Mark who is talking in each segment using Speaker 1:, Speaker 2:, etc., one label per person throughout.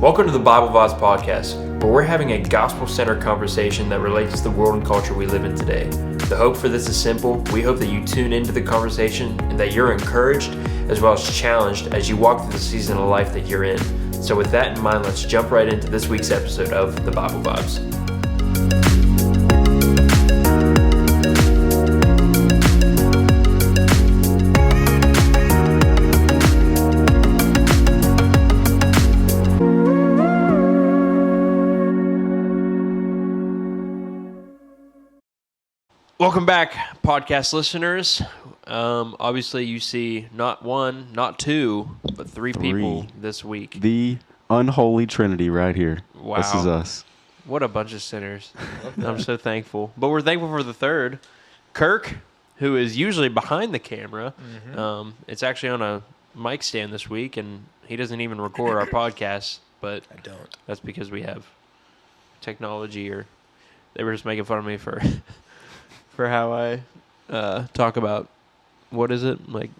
Speaker 1: Welcome to the Bible Vibes Podcast, where we're having a gospel-centered conversation that relates to the world and culture we live in today. The hope for this is simple. We hope that you tune into the conversation and that you're encouraged as well as challenged as you walk through the season of life that you're in. So with that in mind, let's jump right into this week's episode of the Bible Vibes. Welcome back, podcast listeners. Obviously, you see not one, not two, but three people this week.
Speaker 2: The unholy trinity right here.
Speaker 1: Wow.
Speaker 2: This is us.
Speaker 1: What a bunch of sinners. I'm so thankful. But we're thankful for the third, Kirk, who is usually behind the camera. Mm-hmm. It's actually on a mic stand this week, and he doesn't even record our podcast. But
Speaker 3: I don't.
Speaker 1: That's because we have technology, or they were just making fun of me for... for how I talk about, what is it? Like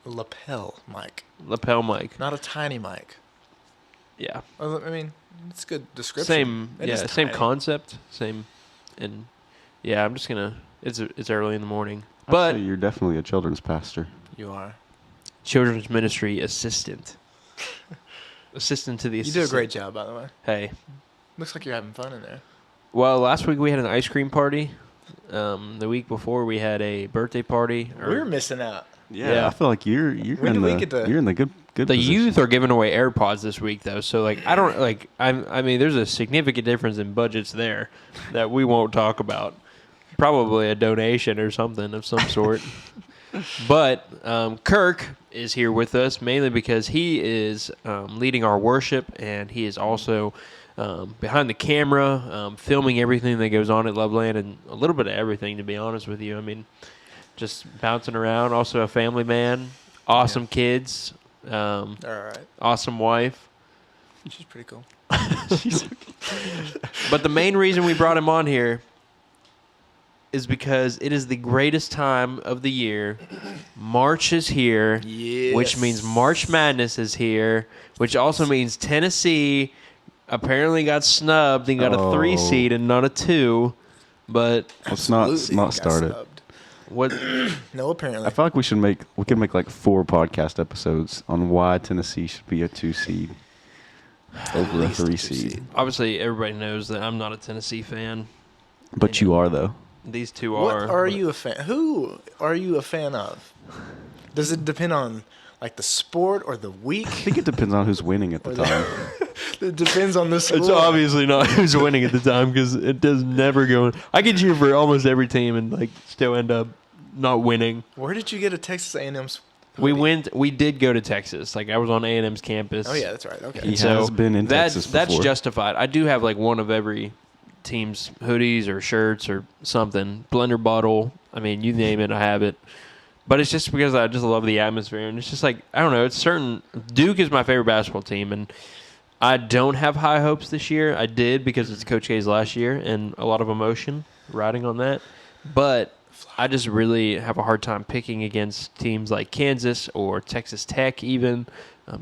Speaker 3: lapel mic.
Speaker 1: Lapel mic.
Speaker 3: Not a tiny mic.
Speaker 1: Yeah.
Speaker 3: Well, I mean, it's a good description.
Speaker 1: Same concept. Same. And yeah, I'm just going to, it's early in the morning. But
Speaker 2: you're definitely a children's pastor.
Speaker 3: You are.
Speaker 1: Children's ministry assistant. Assistant to the assistant.
Speaker 3: You do a great job, by the way.
Speaker 1: Hey.
Speaker 3: Looks like you're having fun in there.
Speaker 1: Well, last week we had an ice cream party. The week before we had a birthday party.
Speaker 3: We were missing out.
Speaker 2: Yeah, I feel like you're in the good
Speaker 1: the
Speaker 2: position.
Speaker 1: youth are giving away AirPods this week though, so like I mean there's a significant difference in budgets there that we won't talk about. Probably a donation or something of some sort. But Kirk is here with us mainly because he is leading our worship, and he is also behind the camera, filming everything that goes on at Loveland, and a little bit of everything, to be honest with you. I mean, just bouncing around. Also a family man, awesome kids,
Speaker 3: all right,
Speaker 1: awesome wife.
Speaker 3: She's pretty cool.
Speaker 1: But the main reason we brought him on here is because it is the greatest time of the year. March is here,
Speaker 3: yes.
Speaker 1: Which means March Madness is here, which also means Tennessee apparently got snubbed and got a 3 seed and not a 2, but
Speaker 2: let's not start it.
Speaker 1: What?
Speaker 3: No, apparently.
Speaker 2: I feel like we could make like 4 podcast episodes on why Tennessee should be a 2 seed over a 3 seed.
Speaker 1: Obviously, everybody knows that I'm not a Tennessee fan,
Speaker 2: but you are though.
Speaker 1: These two are.
Speaker 3: What are you a fan? Who are you a fan of? Does it depend on like the sport or the week?
Speaker 2: I think it depends on who's winning at the time.
Speaker 3: It depends on the score.
Speaker 1: It's obviously not who's winning at the time, because it does never go. I can cheer for almost every team and like still end up not winning.
Speaker 3: Where did you get a Texas A&M's?
Speaker 1: We did go to Texas. Like I was on A&M's campus.
Speaker 3: Oh yeah, that's right. Okay.
Speaker 2: He has been in Texas before.
Speaker 1: That's justified. I do have like one of every team's hoodies or shirts or something. Blender bottle. I mean, you name it, I have it. But it's just because I just love the atmosphere, and it's just like, I don't know, it's certain. Duke is my favorite basketball team, and I don't have high hopes this year. I did because it's Coach K's last year and a lot of emotion riding on that. But I just really have a hard time picking against teams like Kansas or Texas Tech, even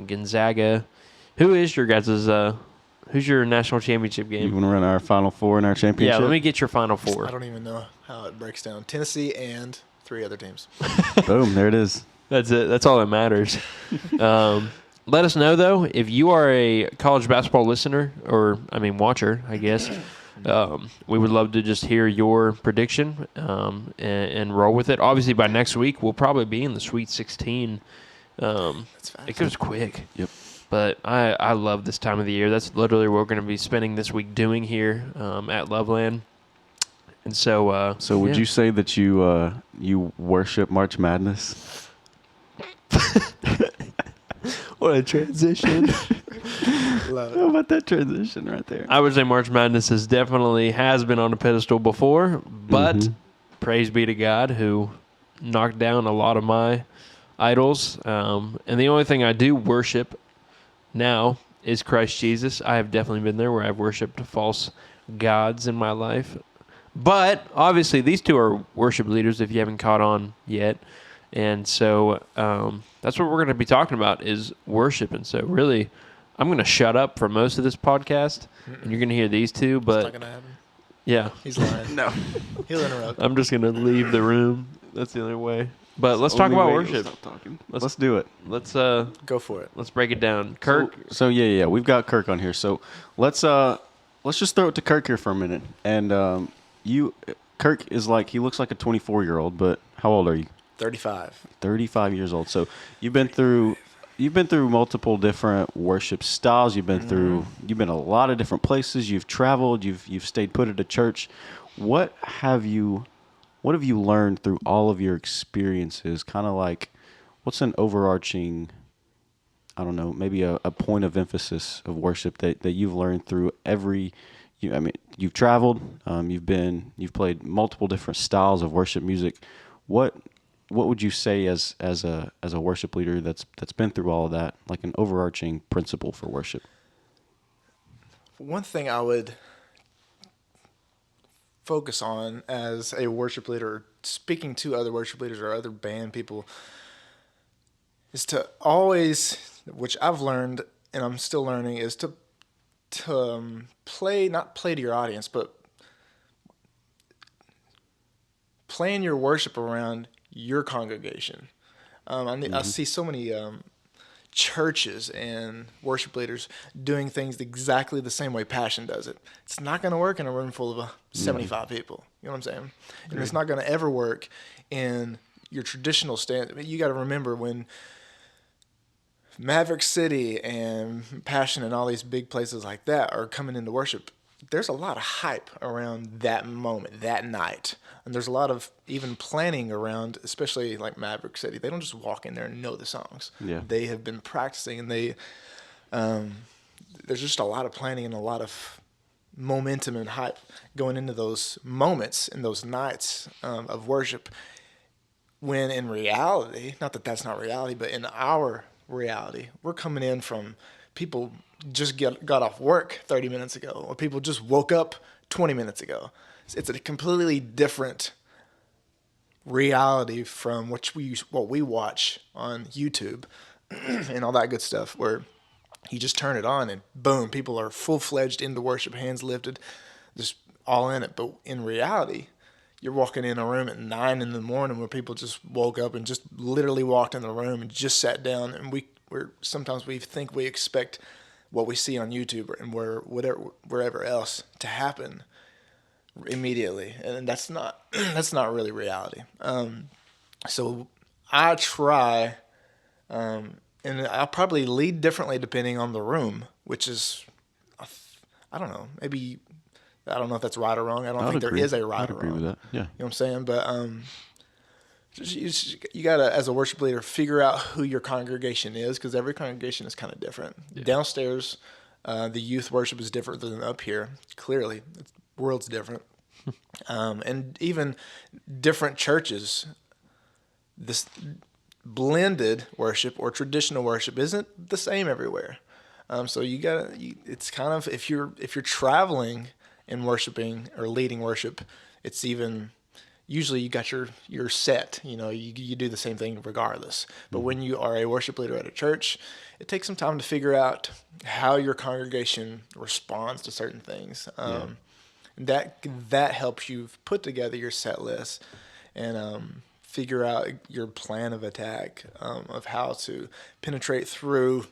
Speaker 1: Gonzaga. Who is your guys' who's your national championship game?
Speaker 2: You want to run our Final Four in our championship?
Speaker 1: Yeah, let me get your Final Four.
Speaker 3: I don't even know how it breaks down. Tennessee and 3 other teams.
Speaker 2: Boom, there it is.
Speaker 1: That's it. That's all that matters. Let us know, though, if you are a college basketball listener, or, watcher, I guess. We would love to just hear your prediction and roll with it. Obviously, by next week, we'll probably be in the Sweet 16.
Speaker 3: That's fast.
Speaker 1: It goes quick.
Speaker 2: Yep.
Speaker 1: But I love this time of the year. That's literally what we're going to be spending this week doing here at Loveland. And so...
Speaker 2: would you say that you worship March Madness?
Speaker 1: What a transition.
Speaker 3: Love it.
Speaker 2: How about that transition right there?
Speaker 1: I would say March Madness has been on a pedestal before, but praise be to God who knocked down a lot of my idols. And the only thing I do worship now is Christ Jesus. I have definitely been there where I've worshipped false gods in my life. But obviously these two are worship leaders if you haven't caught on yet. And so that's what we're going to be talking about is worship. And so really, I'm going to shut up for most of this podcast, and you're going to hear these two.
Speaker 3: It's not
Speaker 1: But
Speaker 3: gonna happen.
Speaker 1: yeah,
Speaker 3: He's lying.
Speaker 2: No.
Speaker 3: He'll interrupt.
Speaker 1: I'm just going to leave the room. That's the only way. But let's talk about worship.
Speaker 2: Let's do it.
Speaker 1: Let's
Speaker 3: Go for it.
Speaker 1: let's break it down. Kirk,
Speaker 2: So yeah, we've got Kirk on here. So let's just throw it to Kirk here for a minute. And Kirk is he looks like a 24-year-old, but how old are you?
Speaker 3: 35.
Speaker 2: 35 years old. So you've been through multiple different worship styles. You've been a lot of different places. You've traveled. You've stayed put at a church. What have you learned through all of your experiences? Kind of what's an overarching, I don't know, maybe a point of emphasis of worship that you've learned through you've traveled, you've played multiple different styles of worship music. What would you say as a worship leader that's been through all of that, like an overarching principle for worship?
Speaker 3: One thing I would focus on as a worship leader, speaking to other worship leaders or other band people, is to always, which I've learned and I'm still learning, is to not play to your audience, but plan your worship around your congregation. I see so many churches and worship leaders doing things exactly the same way Passion does it. It's not going to work in a room full of 75 people. You know what I'm saying? And it's not going to ever work in your traditional stand. I mean, you got to remember when Maverick City and Passion and all these big places like that are coming into worship, there's a lot of hype around that moment, that night. And there's a lot of even planning around, especially like Maverick City. They don't just walk in there and know the songs.
Speaker 2: Yeah.
Speaker 3: They have been practicing, and there's just a lot of planning and a lot of momentum and hype going into those moments and those nights of worship. When in reality, not that that's not reality, but in our reality, we're coming in from people just got off work 30 minutes ago, or people just woke up 20 minutes ago. It's a completely different reality from what we watch on YouTube and all that good stuff, where you just turn it on and boom, people are full-fledged into worship, hands lifted, just all in it. But in reality, you're walking in a room at 9 in the morning where people just woke up and just literally walked in the room and just sat down, and sometimes we think we expect what we see on YouTube and wherever else to happen immediately, and that's not really reality. So I try, and I'll probably lead differently depending on the room, which is, I don't know, maybe, I don't know if that's right or wrong. I don't think there is a right or wrong.
Speaker 2: I'd agree with that. Yeah.
Speaker 3: You know what I'm saying? But you gotta, as a worship leader, figure out who your congregation is, because every congregation is kind of different. Yeah. Downstairs, the youth worship is different than up here. Clearly, the world's different, and even different churches. This blended worship or traditional worship isn't the same everywhere. So it's kind of, if you're traveling and worshiping or leading worship, it's even. Usually you got your set, you do the same thing regardless. But when you are a worship leader at a church, it takes some time to figure out how your congregation responds to certain things. That helps you put together your set list and figure out your plan of attack of how to penetrate through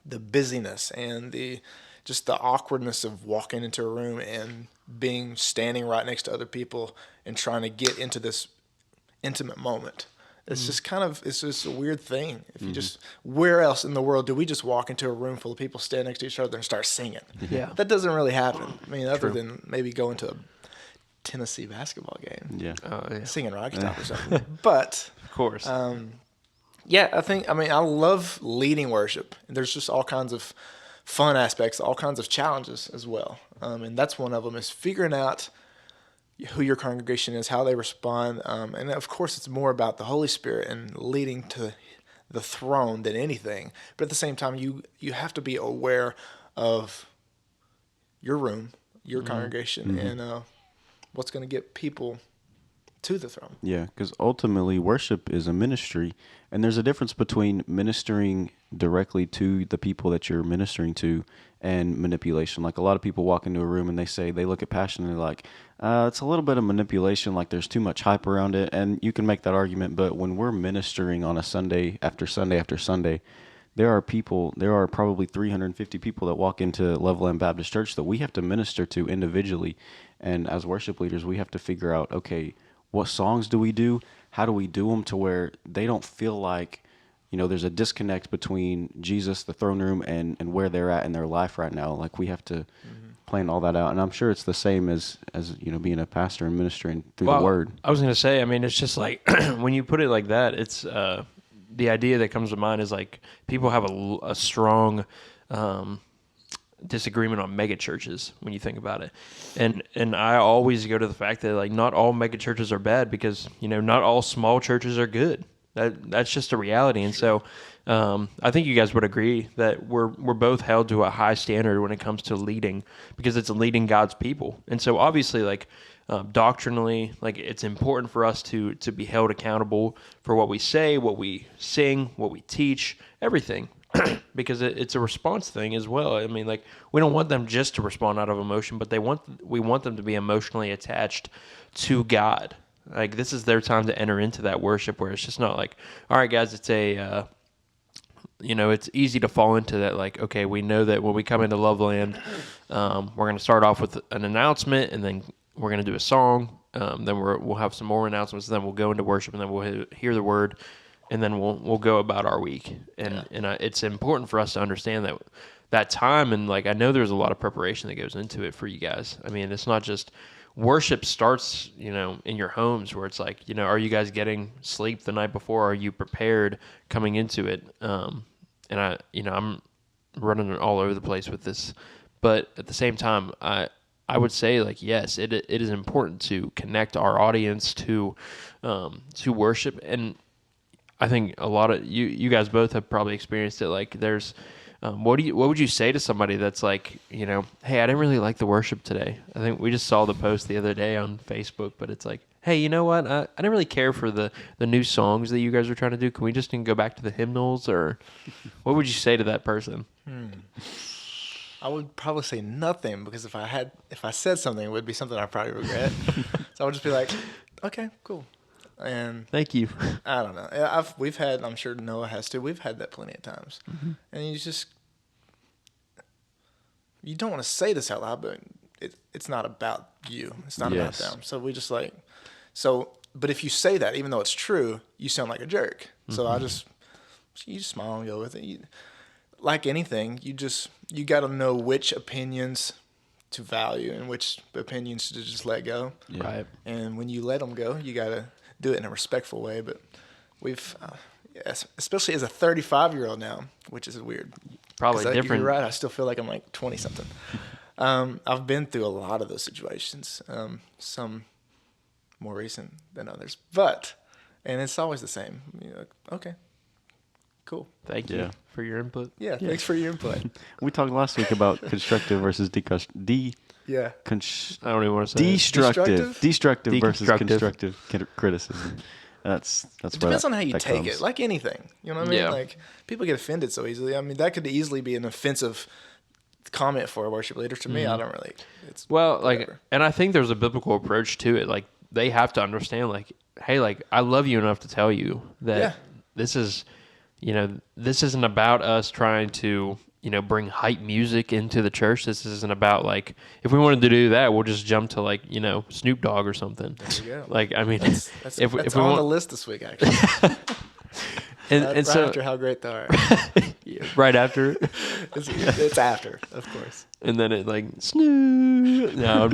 Speaker 3: the busyness and the awkwardness of walking into a room and standing right next to other people and trying to get into this intimate moment. It's it's just a weird thing. If you where else in the world do we just walk into a room full of people, stand next to each other and start singing?
Speaker 1: Yeah.
Speaker 3: That doesn't really happen. I mean, other than maybe going to a Tennessee basketball game.
Speaker 1: Yeah.
Speaker 3: Singing Rocky Top or something. But
Speaker 1: Of course.
Speaker 3: I love leading worship. There's just all kinds of fun aspects, all kinds of challenges as well. And that's one of them, is figuring out who your congregation is, how they respond. And of course, it's more about the Holy Spirit and leading to the throne than anything. But at the same time, you have to be aware of your room, your congregation, and what's going to get people to the throne.
Speaker 2: Yeah, because ultimately worship is a ministry, and there's a difference between ministering directly to the people that you're ministering to and manipulation. Like a lot of people walk into a room and they look at passion and they're like, it's a little bit of manipulation, like there's too much hype around it, and you can make that argument, but when we're ministering on a Sunday after Sunday after Sunday, there are probably 350 people that walk into Loveland Baptist Church that we have to minister to individually, and as worship leaders, we have to figure out, okay, what songs do we do? How do we do them to where they don't feel like, there's a disconnect between Jesus, the throne room, and where they're at in their life right now. Like we have to plan all that out. And I'm sure it's the same as being a pastor and ministering through the word.
Speaker 1: I was going to say, I mean, it's just like when you put it like that, it's the idea that comes to mind is like people have a strong disagreement on mega churches when you think about it, and I always go to the fact that like not all mega churches are bad, because not all small churches are good. That's just a reality. And so I think you guys would agree that we're both held to a high standard when it comes to leading, because it's leading God's people. And so obviously like doctrinally, like it's important for us to be held accountable for what we say, what we sing, what we teach, everything. Because it's a response thing as well. I mean, like we don't want them just to respond out of emotion, but we want them to be emotionally attached to God. Like this is their time to enter into that worship, where it's just not like, all right, guys, it's it's easy to fall into that. Like, okay, we know that when we come into Loveland, we're going to start off with an announcement, and then we're going to do a song. Then we'll have some more announcements. Then we'll go into worship, and then we'll hear the word. And then we'll go about our week, and it's important for us to understand that time, and like I know there's a lot of preparation that goes into it for you guys. I mean, it's not just worship starts, in your homes, where it's like, are you guys getting sleep the night before? Are you prepared coming into it? And I'm running all over the place with this, but at the same time, I would say like yes, it is important to connect our audience to worship. And I think a lot of you guys both have probably experienced it. Like there's, what would you say to somebody that's like, hey, I didn't really like the worship today. I think we just saw the post the other day on Facebook, but it's like, hey, you know what? I didn't really care for the new songs that you guys are trying to do. Can we just go back to the hymnals? Or what would you say to that person?
Speaker 3: I would probably say nothing, because if I said something, it would be something I probably regret. So I would just be like, okay, cool. And
Speaker 1: thank you.
Speaker 3: I don't know. We've had, I'm sure Noah has too. We've had that plenty of times, and you don't want to say this out loud, but it's not about you. It's not about them. So we just like, but if you say that, even though it's true, you sound like a jerk. So you just smile and go with it. Like anything, you got to know which opinions to value and which opinions to just let go.
Speaker 1: Yeah. Right.
Speaker 3: And when you let them go, you got to do it in a respectful way. But we've, especially as a 35-year-old now, which is weird.
Speaker 1: Probably different.
Speaker 3: You're right. I still feel like I'm like 20-something. I've been through a lot of those situations, some more recent than others. And it's always the same. You're like, okay, cool.
Speaker 1: Thank you for your input.
Speaker 3: Yeah, thanks for your input.
Speaker 2: We talked last week about constructive versus
Speaker 1: I don't even want to say
Speaker 2: destructive versus constructive criticism. That's
Speaker 3: it depends on how you take it. Like anything, you know what I mean?
Speaker 1: Yeah.
Speaker 3: Like people get offended so easily. I mean, that could easily be an offensive comment for a worship leader. To me, I don't really. It's whatever.
Speaker 1: And I think there's a biblical approach to it. Like they have to understand, like, hey, like I love you enough to tell you that this is, this isn't about us trying to, bring hype music into the church. This isn't about like, if we wanted to do that, we'll just jump to like, Snoop Dogg or something.
Speaker 3: There you go.
Speaker 1: Like, I mean,
Speaker 3: that's
Speaker 1: if we
Speaker 3: on the list this week, actually.
Speaker 1: and
Speaker 3: right
Speaker 1: so
Speaker 3: after how great they are.
Speaker 1: right after,
Speaker 3: it's after, of course.
Speaker 1: and then it like Snoop. No,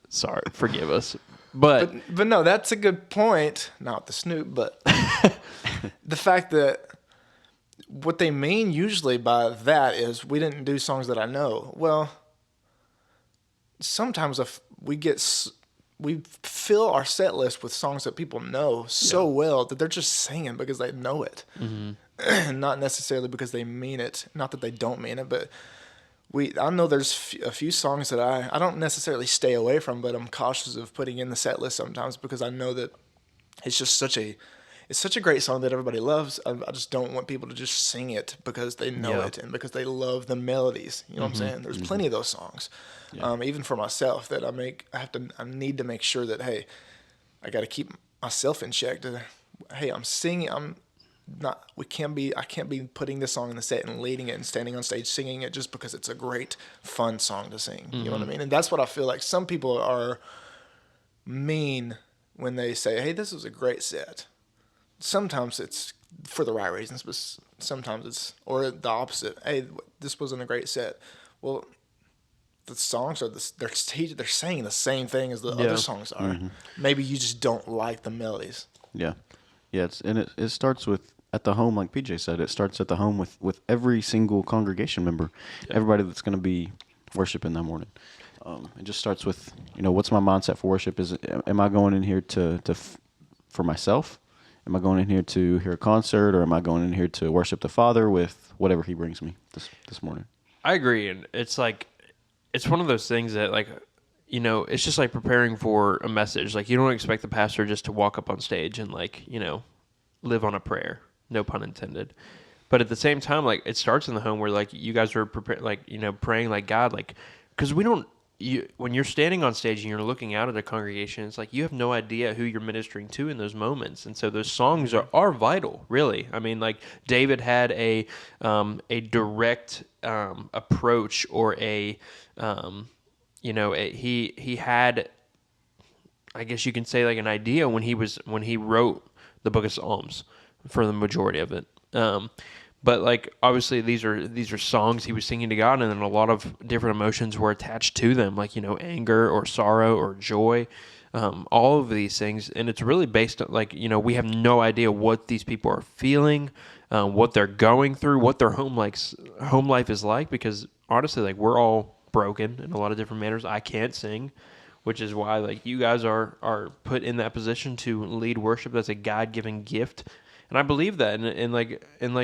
Speaker 1: sorry, forgive us. But
Speaker 3: no, that's a good point. Not the Snoop, but the fact that what they mean usually by that is we didn't do songs that I know. Well, sometimes we fill our set list with songs that people know so well that they're just singing because they know it, not necessarily because they mean it. Not that they don't mean it, but I know there's a few songs that I don't necessarily stay away from, but I'm cautious of putting in the set list sometimes because I know that it's just such a great song that everybody loves. I just don't want people to just sing it because they know
Speaker 1: Yeah.
Speaker 3: it and because they love the melodies. You know what I'm saying? There's plenty of those songs, even for myself that I need to make sure that, hey, I got to keep myself in check. Hey, I'm singing. I can't be putting this song in the set and leading it and standing on stage singing it just because it's a great, fun song to sing. You know what I mean? And that's what I feel like some people are mean when they say, hey, this was a great set. Sometimes it's for the right reasons, but sometimes or the opposite. Hey, this wasn't a great set. Well, the songs they're saying the same thing as the other songs are. Maybe you just don't like the melodies.
Speaker 2: Yeah. Yeah. It starts with, at the home, like PJ said, it starts at the home with every single congregation member, everybody that's going to be worshiping that morning. It just starts with, what's my mindset for worship? Am I going in here for myself? Am I going in here to hear a concert, or am I going in here to worship the Father with whatever He brings me this morning?
Speaker 1: I agree, and it's like it's one of those things that it's just like preparing for a message. Like you don't expect the pastor just to walk up on stage and live on a prayer, no pun intended. But at the same time, like it starts in the home where you guys are praying like God, because we don't. When you're standing on stage and you're looking out at a congregation, it's like you have no idea who you're ministering to in those moments, and so those songs are vital, really. I mean, like David had a direct approach, or he had, I guess you can say, like an idea when he wrote the Book of Psalms for the majority of it. But obviously these are songs he was singing to God, and then a lot of different emotions were attached to them, anger or sorrow or joy, all of these things. And it's really based on we have no idea what these people are feeling, what they're going through, what their home life is like, because honestly, we're all broken in a lot of different manners. I can't sing, which is why you guys are put in that position to lead worship. That's a God-given gift. And I believe that, and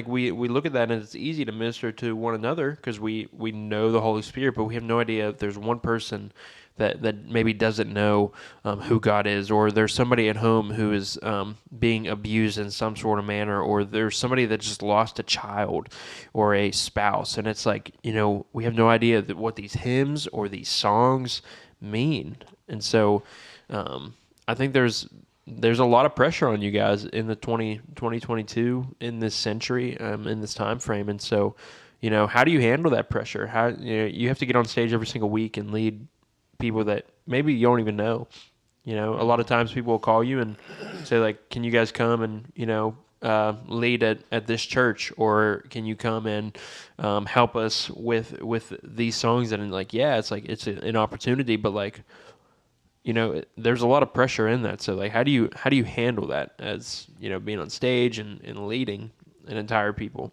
Speaker 1: we look at that, and it's easy to minister to one another because we know the Holy Spirit, but we have no idea if there's one person that maybe doesn't know who God is, or there's somebody at home who is being abused in some sort of manner, or there's somebody that just lost a child or a spouse, and it's we have no idea what these hymns or these songs mean, and so I think there's a lot of pressure on you guys in the 2022 in this century, in this time frame. And so, how do you handle that pressure? How, you have to get on stage every single week and lead people that maybe you don't even know. A lot of times people will call you and say can you guys come and, lead at this church, or can you come and help us with these songs? And it's an opportunity, but there's a lot of pressure in that. So how do you handle that as, being on stage and leading an entire people?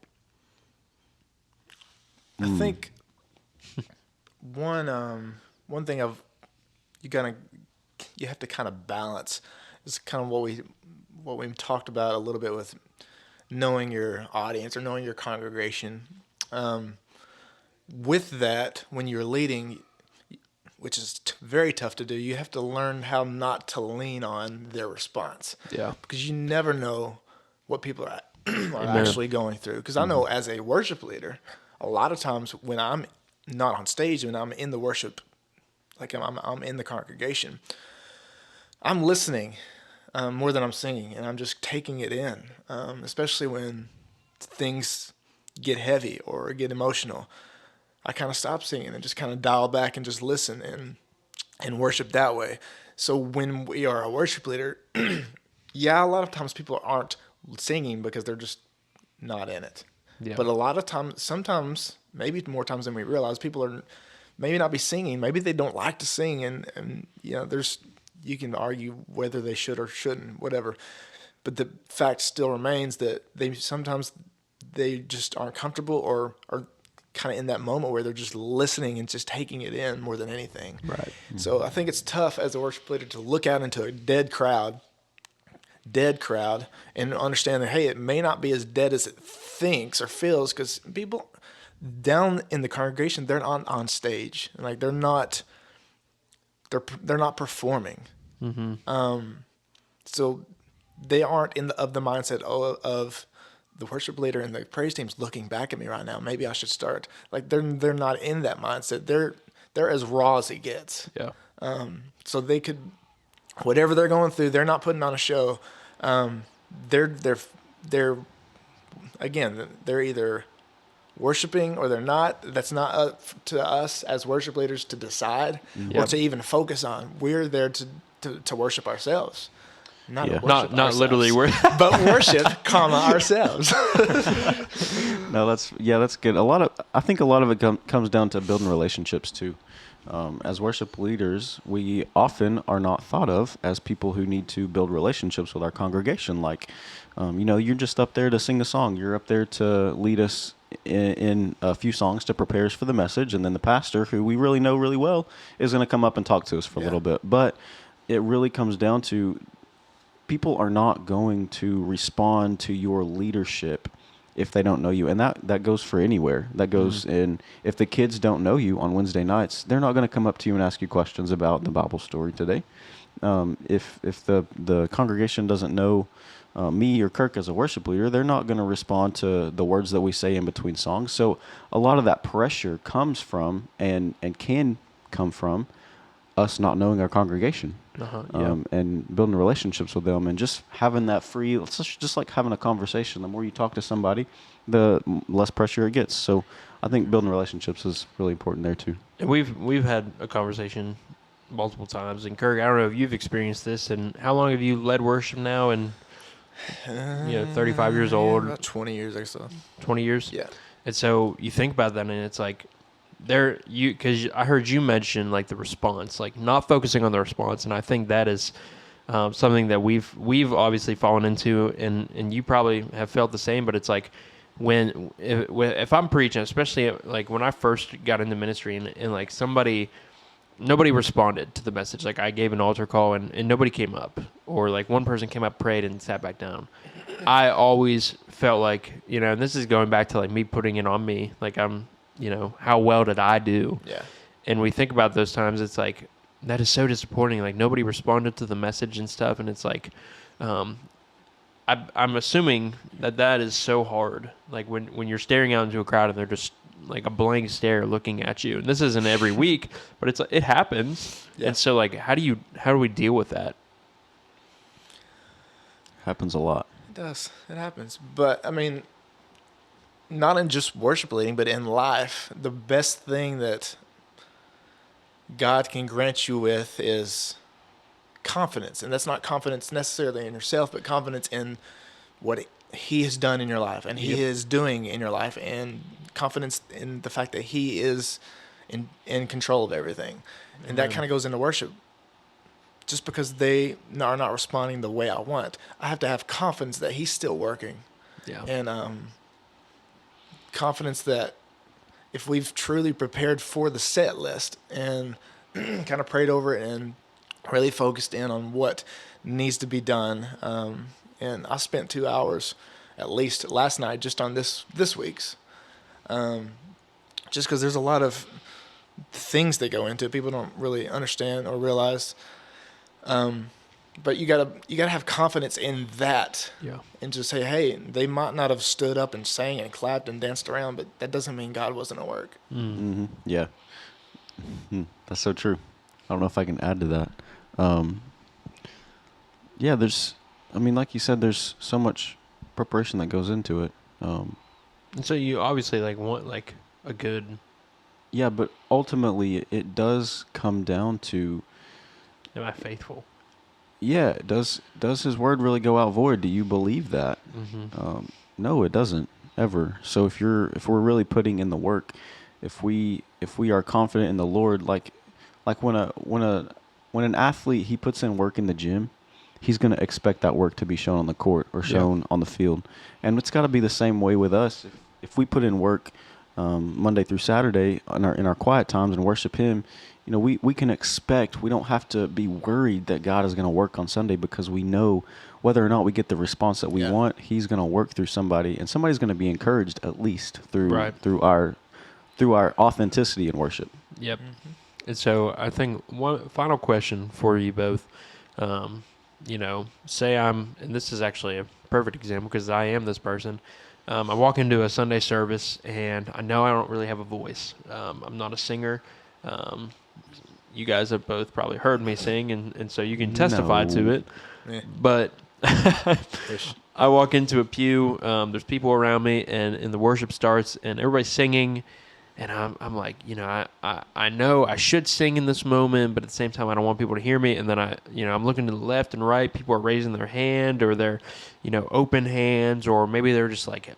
Speaker 3: I think one thing you have to kind of balance is kind of what we talked about a little bit with knowing your audience or knowing your congregation. With that, when you're leading, which is very tough to do, you have to learn how not to lean on their response.
Speaker 1: Yeah.
Speaker 3: Because you never know what people are actually going through. Because I know as a worship leader, a lot of times when I'm not on stage, when I'm in the worship, I'm in the congregation, I'm listening more than I'm singing, and I'm just taking it in, especially when things get heavy or get emotional. I kind of stop singing and just kind of dial back and just listen and worship that way. So when we are a worship leader, a lot of times people aren't singing because they're just not in it. Yeah. But a lot of times, sometimes, maybe more times than we realize, people are maybe not be singing. Maybe they don't like to sing, and you can argue whether they should or shouldn't, whatever. But the fact still remains that sometimes they just aren't comfortable or are kind of in that moment where they're just listening and just taking it in more than anything.
Speaker 2: Right. Mm-hmm.
Speaker 3: So I think it's tough as a worship leader to look out into a dead crowd, and understand that, hey, it may not be as dead as it thinks or feels, because down in the congregation, they're not on stage. Like they're not performing. So they aren't of the mindset of the worship leader and the praise team's looking back at me right now. Maybe I should start. Like they're not in that mindset. They're as raw as it gets.
Speaker 1: Yeah.
Speaker 3: So they could, whatever they're going through, they're not putting on a show. They're either worshiping or they're not. That's not up to us as worship leaders to decide or to even focus on. We're there to worship ourselves. Not
Speaker 1: literally
Speaker 3: but worship, ourselves.
Speaker 2: No, that's good. I think a lot of it comes down to building relationships too. As worship leaders, we often are not thought of as people who need to build relationships with our congregation. Like, you're just up there to sing a song. You're up there to lead us in a few songs to prepare us for the message, and then the pastor, who we really know really well, is going to come up and talk to us for a little bit. But it really comes down to people are not going to respond to your leadership if they don't know you. And that goes for anywhere. That goes in, if the kids don't know you on Wednesday nights, they're not going to come up to you and ask you questions about the Bible story today. If the congregation doesn't know me or Kirk as a worship leader, they're not going to respond to the words that we say in between songs. So a lot of that pressure comes from and can come from us not knowing our congregation. And building relationships with them and just having that free, it's just like having a conversation. The more you talk to somebody, the less pressure it gets. So I think building relationships is really important there too.
Speaker 1: And we've had a conversation multiple times. And Kirk, I don't know if you've experienced this. And how long have you led worship now? And 35 years old.
Speaker 3: About 20 years or so.
Speaker 1: 20 years.
Speaker 3: Yeah.
Speaker 1: And so you think about that, and it's like, because I heard you mention like the response, like not focusing on the response, and I think that is something that we've obviously fallen into, and you probably have felt the same. But it's like if I'm preaching, especially like when I first got into ministry, and like nobody responded to the message. Like I gave an altar call, and nobody came up, or like one person came up, prayed, and sat back down. I always felt like, and this is going back to like me putting it on me, like I'm. How well did I do? Yeah. And we think about those times, it's like, that is so disappointing. Like, nobody responded to the message and stuff. And it's like, I'm assuming that is so hard. Like, when you're staring out into a crowd and they're just like a blank stare looking at you. And this isn't every week, but it happens. Yeah. And so, like, how do we deal with that?
Speaker 2: Happens a lot.
Speaker 3: It does. It happens. But, I mean, not in just worship leading, but in life, the best thing that God can grant you with is confidence. And that's not confidence necessarily in yourself, but confidence in what He has done in your life and He is doing in your life, and confidence in the fact that He is in control of everything. Amen. And that kind of goes into worship. Just because they are not responding the way I want, I have to have confidence that He's still working. Yeah. And confidence that if we've truly prepared for the set list and kind of prayed over it and really focused in on what needs to be done. And I spent 2 hours at least last night just on this week's. Just because there's a lot of things that go into it people don't really understand or realize. But you gotta have confidence in that, and just say, hey, they might not have stood up and sang and clapped and danced around, but that doesn't mean God wasn't at work.
Speaker 2: Mm-hmm. Yeah, that's so true. I don't know if I can add to that. Like you said, there's so much preparation that goes into it.
Speaker 1: And so you obviously want a good.
Speaker 2: Yeah, but ultimately it does come down to,
Speaker 1: am I faithful?
Speaker 2: Yeah, does His word really go out void? Do you believe that?
Speaker 1: Mm-hmm.
Speaker 2: No, it doesn't ever. So if we're really putting in the work, if we are confident in the Lord, like when an athlete, he puts in work in the gym, he's going to expect that work to be shown on the court or shown on the field, and it's got to be the same way with us. If we put in work Monday through Saturday in our quiet times and worship Him, we can expect, we don't have to be worried that God is going to work on Sunday, because we know whether or not we get the response that we want, He's going to work through somebody, and somebody's going to be encouraged at least through our through our authenticity in worship.
Speaker 1: Yep. And so I think one final question for you both. Say and this is actually a perfect example because I am this person. I walk into a Sunday service and I know I don't really have a voice. I'm not a singer. You guys have both probably heard me sing, and so you can testify to it.
Speaker 3: Yeah.
Speaker 1: But I walk into a pew, there's people around me, and the worship starts, and everybody's singing, and I'm like, I know I should sing in this moment, but at the same time, I don't want people to hear me. And then I'm looking to the left and right. People are raising their hand, or they're, open hands, or maybe they're just like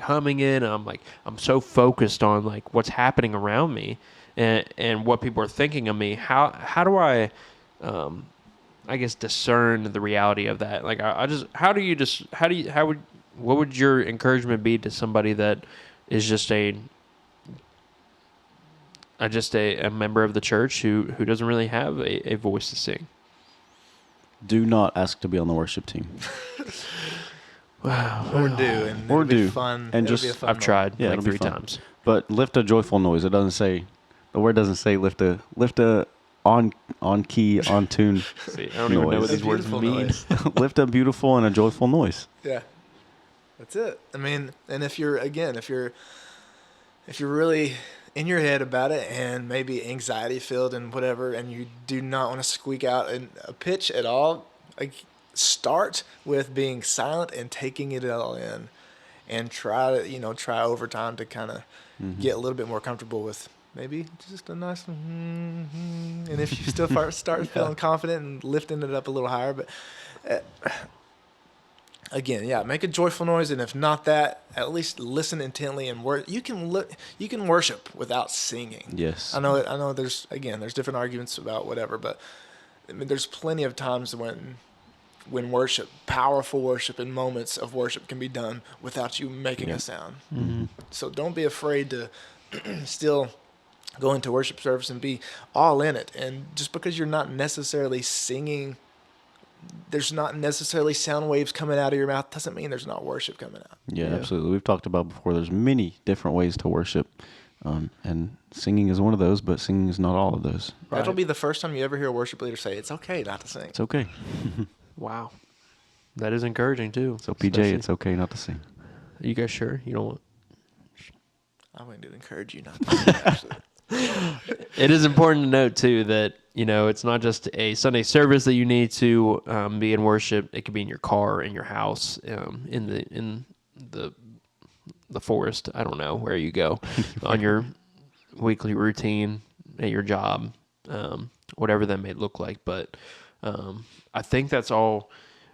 Speaker 1: humming it. And I'm so focused on like what's happening around me, and what people are thinking of me. How do I, I guess, discern the reality of that? Like, what would your encouragement be to somebody that is just a member of the church who doesn't really have a voice to sing?
Speaker 2: Do not ask to be on the worship team.
Speaker 3: Or do. And it'll be fun.
Speaker 2: And
Speaker 3: It'll
Speaker 2: just-
Speaker 3: be a fun
Speaker 1: I've tried
Speaker 2: Yeah,
Speaker 1: like
Speaker 2: it'll be
Speaker 1: 3
Speaker 2: fun.
Speaker 1: times.
Speaker 2: But lift a joyful noise. The word doesn't say lift a on key, on tune.
Speaker 1: See, I don't even know what
Speaker 2: Noise.
Speaker 1: these words
Speaker 3: Beautiful
Speaker 1: mean.
Speaker 3: noise.
Speaker 2: Lift a beautiful and a joyful noise.
Speaker 3: Yeah, that's it. I mean, and if you're really in your head about it and maybe anxiety filled and whatever, and you do not want to squeak out a pitch at all, like, start with being silent and taking it all in, and try over time to kind of get a little bit more comfortable with maybe just a nice and if you still start feeling confident and lifting it up a little higher. But again, make a joyful noise, and if not that, at least listen intently and you can worship without singing.
Speaker 2: Yes.
Speaker 3: I know there's different arguments about whatever, but I mean, there's plenty of times when worship, powerful worship and moments of worship can be done without you making a sound.
Speaker 2: Mm-hmm.
Speaker 3: So don't be afraid to still go into worship service and be all in it. And just because you're not necessarily singing, there's not necessarily sound waves coming out of your mouth, doesn't mean there's not worship coming out.
Speaker 2: Yeah, absolutely. We've talked about before, there's many different ways to worship. And singing is one of those, but singing is not all of those.
Speaker 3: Right. That'll be the first time you ever hear a worship leader say, it's okay not to sing.
Speaker 2: It's okay.
Speaker 1: Wow. That is encouraging too.
Speaker 2: So PJ,
Speaker 1: Especially-
Speaker 2: it's okay not to sing.
Speaker 1: Are you guys sure? You don't want...
Speaker 3: I wouldn't encourage you not to sing, actually.
Speaker 1: It is important to note too that it's not just a Sunday service that you need to be in worship. It could be in your car, in your house, in the forest. I don't know where you go on your weekly routine at your job, whatever that may look like. But I think that's all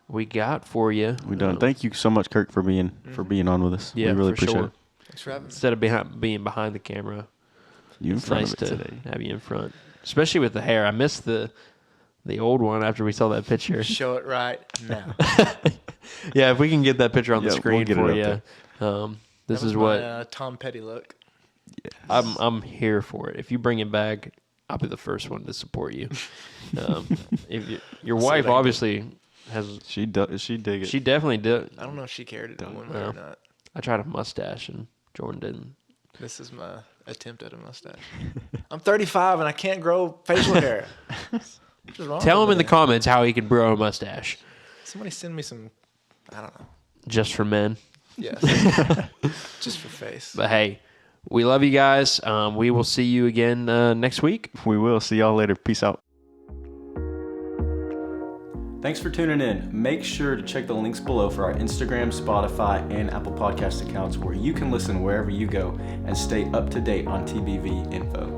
Speaker 1: we got for you.
Speaker 2: We're done. Thank you so much, Kirk, for being on with us.
Speaker 1: Yeah,
Speaker 2: we really
Speaker 1: for
Speaker 2: appreciate
Speaker 1: sure.
Speaker 2: it.
Speaker 3: Thanks for having me.
Speaker 1: Instead of being behind the camera,
Speaker 2: You in
Speaker 1: it's
Speaker 2: front
Speaker 1: nice
Speaker 2: of it
Speaker 1: to
Speaker 2: today.
Speaker 1: have you in front, especially with the hair. I missed the old one after we saw that picture.
Speaker 3: Show it right now.
Speaker 1: Yeah, if we can get that picture on the
Speaker 2: Yeah, we'll
Speaker 1: screen
Speaker 2: get it
Speaker 1: for
Speaker 2: up
Speaker 1: you.
Speaker 2: there.
Speaker 1: This
Speaker 3: That was
Speaker 1: is what
Speaker 3: my, Tom Petty look.
Speaker 1: I'm here for it. If you bring it back, I'll be the first one to support you. Your
Speaker 3: I'll see
Speaker 1: wife
Speaker 3: what I can do.
Speaker 1: obviously has.
Speaker 2: She dig it.
Speaker 1: She definitely did.
Speaker 3: I don't know if she cared it one way
Speaker 1: know.
Speaker 3: or not.
Speaker 1: I tried a mustache and Jordan didn't.
Speaker 3: This is my attempt at a mustache. I'm 35 and I can't grow facial hair. What's wrong
Speaker 1: Tell him
Speaker 3: with
Speaker 1: in the
Speaker 3: me?
Speaker 1: comments how he could grow a mustache.
Speaker 3: Somebody send me some, I don't know.
Speaker 1: Just for men.
Speaker 3: Yes. Just for face.
Speaker 1: But hey, we love you guys. We will see you again next week.
Speaker 2: We will. See y'all later. Peace out. Thanks for tuning in. Make sure to check the links below for our Instagram, Spotify, and Apple Podcast accounts where you can listen wherever you go and stay up to date on TBV info.